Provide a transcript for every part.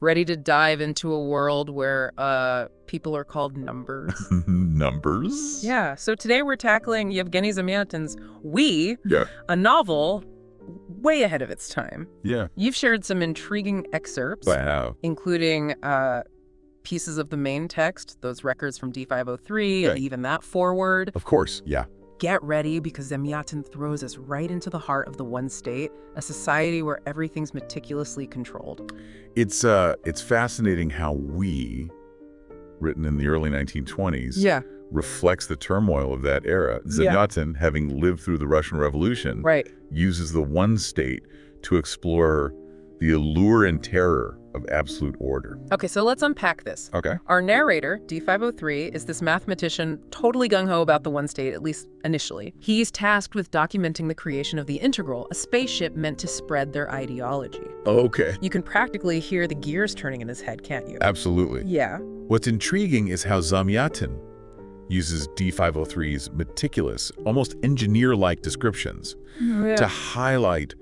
ready to dive into a world where people are called numbers. Numbers? Yeah, so today we're tackling Yevgeny Zamyatin's We, Yeah. a novel way ahead of its time. Yeah. You've shared some intriguing excerpts, Wow. including pieces of the main text, those records from D503, and Okay. even that foreword. Of course, yeah. Get ready, because Zamyatin throws us right into the heart of the one state, a society where everything's meticulously controlled. It's fascinating how We, written in the early 1920s, reflects the turmoil of that era. Zamyatin, having lived through the Russian Revolution, uses the one state to explore the allure and terror of absolute order. Okay, so let's unpack this. Okay. Our narrator, D503, is this mathematician totally gung-ho about the one state, at least initially. He's tasked with documenting the creation of the Integral, a spaceship meant to spread their ideology. Okay. You can practically hear the gears turning in his head, can't you? Absolutely. Yeah. What's intriguing is how Zamyatin uses D503's meticulous, almost engineer-like descriptions to highlight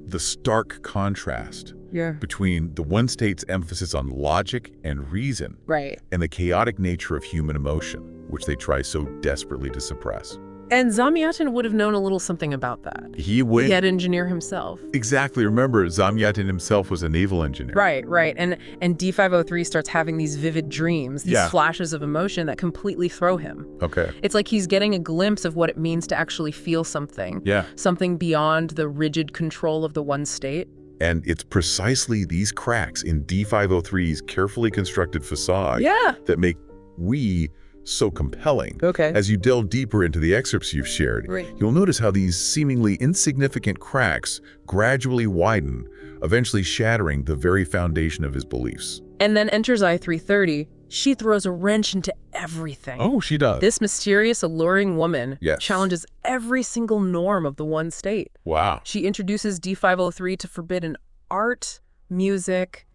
the stark contrast between the one state's emphasis on logic and reason and the chaotic nature of human emotion, which they try so desperately to suppress. And Zamyatin would have known a little something about that. He would. He had engineer himself. Exactly. Remember, Zamyatin himself was a naval engineer. Right. And D503 starts having these vivid dreams, these flashes of emotion that completely throw him. Okay. It's like he's getting a glimpse of what it means to actually feel something. Yeah. Something beyond the rigid control of the one state. And it's precisely these cracks in D503's carefully constructed facade that make We so compelling. Okay. As you delve deeper into the excerpts you've shared, you'll notice how these seemingly insignificant cracks gradually widen, eventually shattering the very foundation of his beliefs. And then enters I-330. She throws a wrench into everything. Oh, she does. This mysterious, alluring woman Yes. challenges every single norm of the one state. Wow. She introduces D503 to forbidden art, music,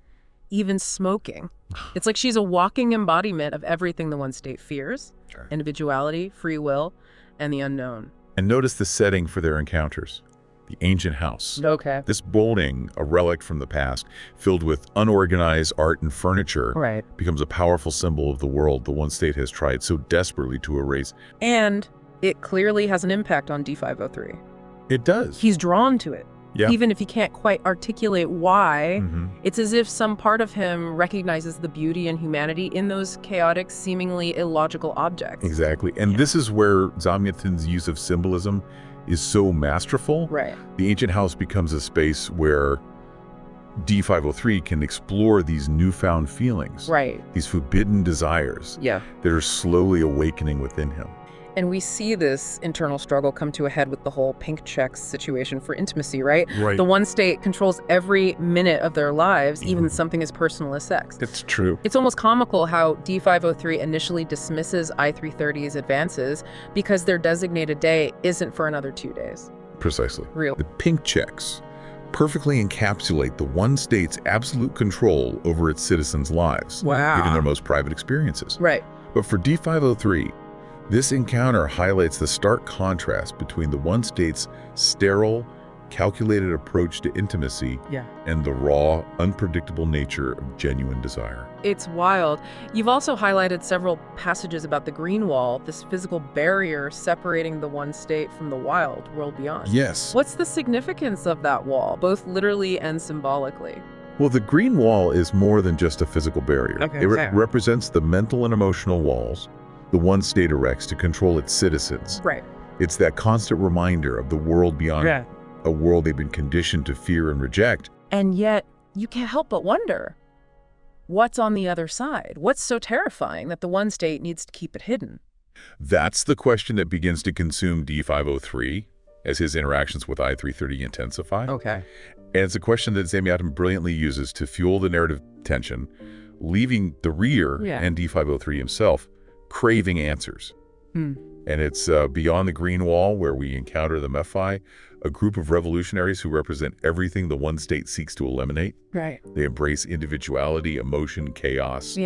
even smoking. It's like she's a walking embodiment of everything the one state fears: individuality, free will, and the unknown. And notice the setting for their encounters. The ancient house. Okay. This building, a relic from the past, filled with unorganized art and furniture, becomes a powerful symbol of the world the one state has tried so desperately to erase. And it clearly has an impact on D503. It does. He's drawn to it. Yeah. Even if he can't quite articulate why, it's as if some part of him recognizes the beauty and humanity in those chaotic, seemingly illogical objects. Exactly. And this is where Zamyatin's use of symbolism is so masterful. The ancient house becomes a space where D503 can explore these newfound feelings. These forbidden desires that are slowly awakening within him. And we see this internal struggle come to a head with the whole pink checks situation for intimacy, right? The one state controls every minute of their lives, even something as personal as sex. It's true. It's almost comical how D503 initially dismisses I-330's advances because their designated day isn't for another 2 days. Precisely. Real. The pink checks perfectly encapsulate the one state's absolute control over its citizens' lives, even their most private experiences. But for D503, this encounter highlights the stark contrast between the one state's sterile, calculated approach to intimacy and the raw, unpredictable nature of genuine desire. It's wild. You've also highlighted several passages about the green wall, this physical barrier separating the one state from the wild world beyond. Yes. What's the significance of that wall, both literally and symbolically? Well, the green wall is more than just a physical barrier. It represents the mental and emotional walls the one state erects to control its citizens. It's that constant reminder of the world beyond, a world they've been conditioned to fear and reject. And yet, you can't help but wonder, what's on the other side? What's so terrifying that the one state needs to keep it hidden? That's the question that begins to consume D503 as his interactions with I-330 intensify. And it's a question that Zamyatin brilliantly uses to fuel the narrative tension, leaving the reader and D503 himself craving answers. And it's beyond the green wall where we encounter the Mephi, a group of revolutionaries who represent everything the one state seeks to eliminate. They embrace individuality, emotion, chaos.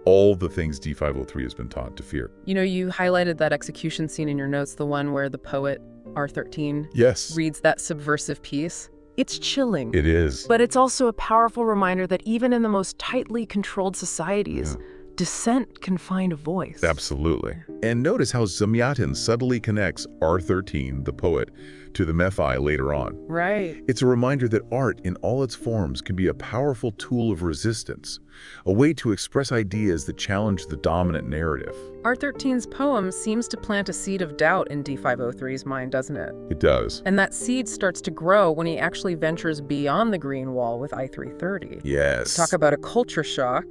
All the things D503 has been taught to fear. You know, you highlighted that execution scene in your notes, the one where the poet R13 reads that subversive piece. It's chilling. It is. But it's also a powerful reminder that even in the most tightly controlled societies, dissent can find a voice. Absolutely. And notice how Zamyatin subtly connects R13, the poet, to the Mephi later on. Right. It's a reminder that art in all its forms can be a powerful tool of resistance, a way to express ideas that challenge the dominant narrative. R13's poem seems to plant a seed of doubt in D503's mind, doesn't it? It does. And that seed starts to grow when he actually ventures beyond the green wall with I330. Yes. Talk about a culture shock.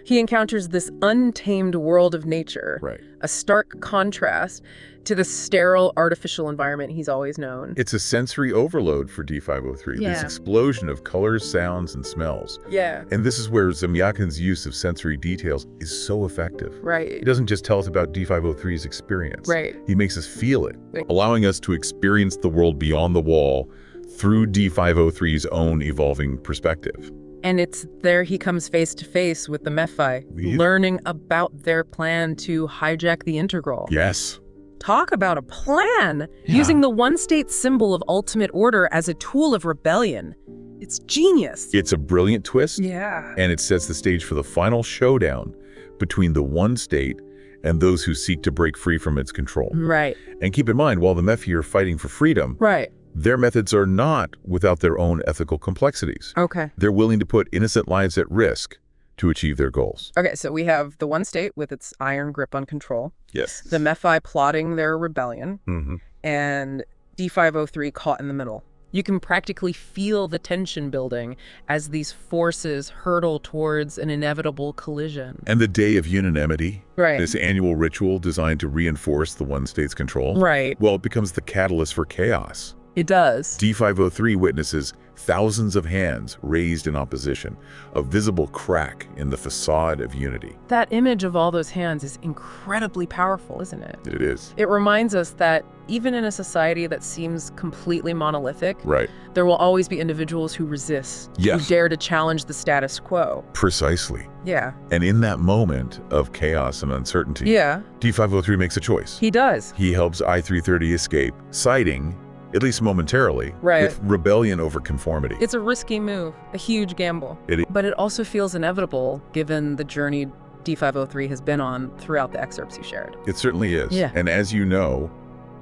He encounters this untamed world of nature, Right. a stark contrast to the sterile, artificial environment he's always known. It's a sensory overload for D503, this explosion of colors, sounds, and smells. Yeah. And this is where Zamyatin's use of sensory details is so effective. Right. He doesn't just tell us about D503's experience. Right. He makes us feel it, Right. allowing us to experience the world beyond the wall through D503's own evolving perspective. And it's there he comes face to face with the Mephi, learning about their plan to hijack the integral. Yes. Talk about a plan! Using the one-state symbol of ultimate order as a tool of rebellion. It's genius. It's a brilliant twist. Yeah. And it sets the stage for the final showdown between the one state and those who seek to break free from its control. Right. And keep in mind, while the Mephi are fighting for freedom, Right. their methods are not without their own ethical complexities. Okay. They're willing to put innocent lives at risk to achieve their goals. Okay, so we have the one state with its iron grip on control, Yes. the Mephi plotting their rebellion, Mm-hmm. and D503 caught in the middle. You can practically feel the tension building as these forces hurtle towards an inevitable collision. And the Day of Unanimity, Right. this annual ritual designed to reinforce the one state's control, Right. well, it becomes the catalyst for chaos. It does. D503 witnesses thousands of hands raised in opposition, a visible crack in the facade of unity. That image of all those hands is incredibly powerful, isn't it? It is. It reminds us that even in a society that seems completely monolithic, Right. there will always be individuals who resist, Yes. who dare to challenge the status quo. Precisely. Yeah. And in that moment of chaos and uncertainty, Yeah, D503 makes a choice. he does. He helps I330 escape, siding, at least momentarily, Right. with rebellion over conformity. It's a risky move, a huge gamble. But it also feels inevitable given the journey D503 has been on throughout the excerpts you shared. It certainly is. Yeah. And as you know,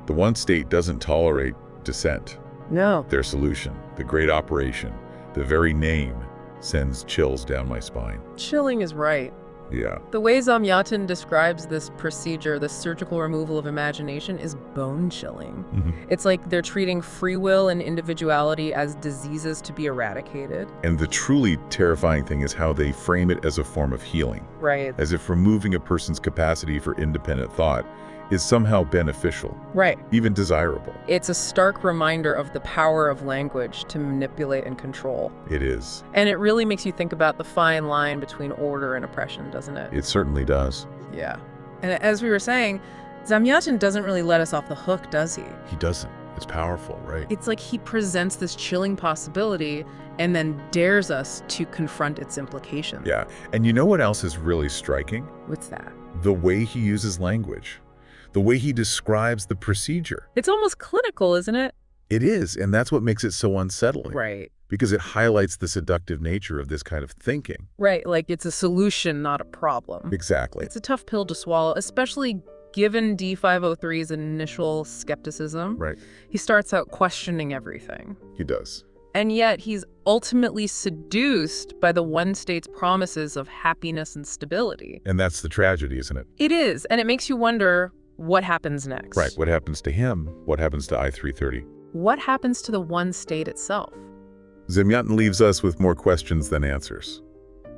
the one state doesn't tolerate dissent. No. Their solution, the great operation, the very name, sends chills down my spine. Chilling is right. Yeah. The way Zamyatin describes this procedure, the surgical removal of imagination, is bone-chilling. Mm-hmm. It's like they're treating free will and individuality as diseases to be eradicated. And the truly terrifying thing is how they frame it as a form of healing, Right. as if removing a person's capacity for independent thought is somehow beneficial, Right. even desirable. It's a stark reminder of the power of language to manipulate and control. It is. And it really makes you think about the fine line between order and oppression, doesn't it? It certainly does. Yeah. And as we were saying, Zamyatin doesn't really let us off the hook, does he? He doesn't. It's powerful, right? It's like he presents this chilling possibility and then dares us to confront its implications. Yeah. And you know what else is really striking? What's that? The way he uses language. The way he describes the procedure. It's almost clinical, isn't it? It is, and that's what makes it so unsettling. Right. Because it highlights the seductive nature of this kind of thinking. Right, like it's a solution, not a problem. Exactly. It's a tough pill to swallow, especially given D503's initial skepticism. Right. He starts out questioning everything. He does. And yet he's ultimately seduced by the one state's promises of happiness and stability. And that's the tragedy, isn't it? It is, and it makes you wonder what happens next. Right. What happens to him? What happens to I330? What happens to the one state itself? Zamyatin leaves us with more questions than answers.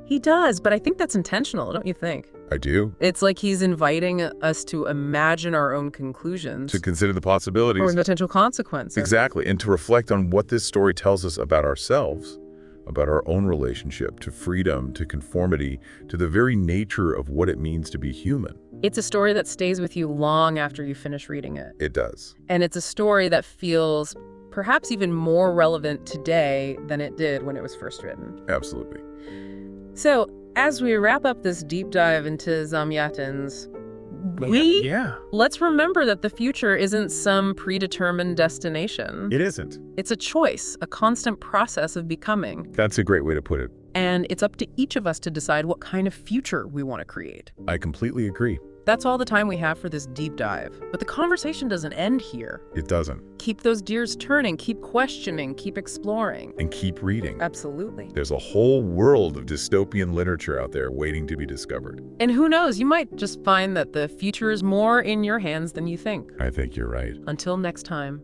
He does, but I think that's intentional, don't you think? I do. It's like he's inviting us to imagine our own conclusions. To consider the possibilities. Or potential consequences. Exactly. And to reflect on what this story tells us about ourselves, about our own relationship to freedom, to conformity, to the very nature of what it means to be human. It's a story that stays with you long after you finish reading it. It does. And it's a story that feels perhaps even more relevant today than it did when it was first written. Absolutely. So, as we wrap up this deep dive into Zamyatin's We? Yeah. Let's remember that the future isn't some predetermined destination. It isn't. It's a choice, a constant process of becoming. That's a great way to put it. And it's up to each of us to decide what kind of future we want to create. I completely agree. That's all the time we have for this deep dive. But the conversation doesn't end here. It doesn't. Keep those gears turning, keep questioning, keep exploring. And keep reading. Absolutely. There's a whole world of dystopian literature out there waiting to be discovered. And who knows, you might just find that the future is more in your hands than you think. I think you're right. Until next time.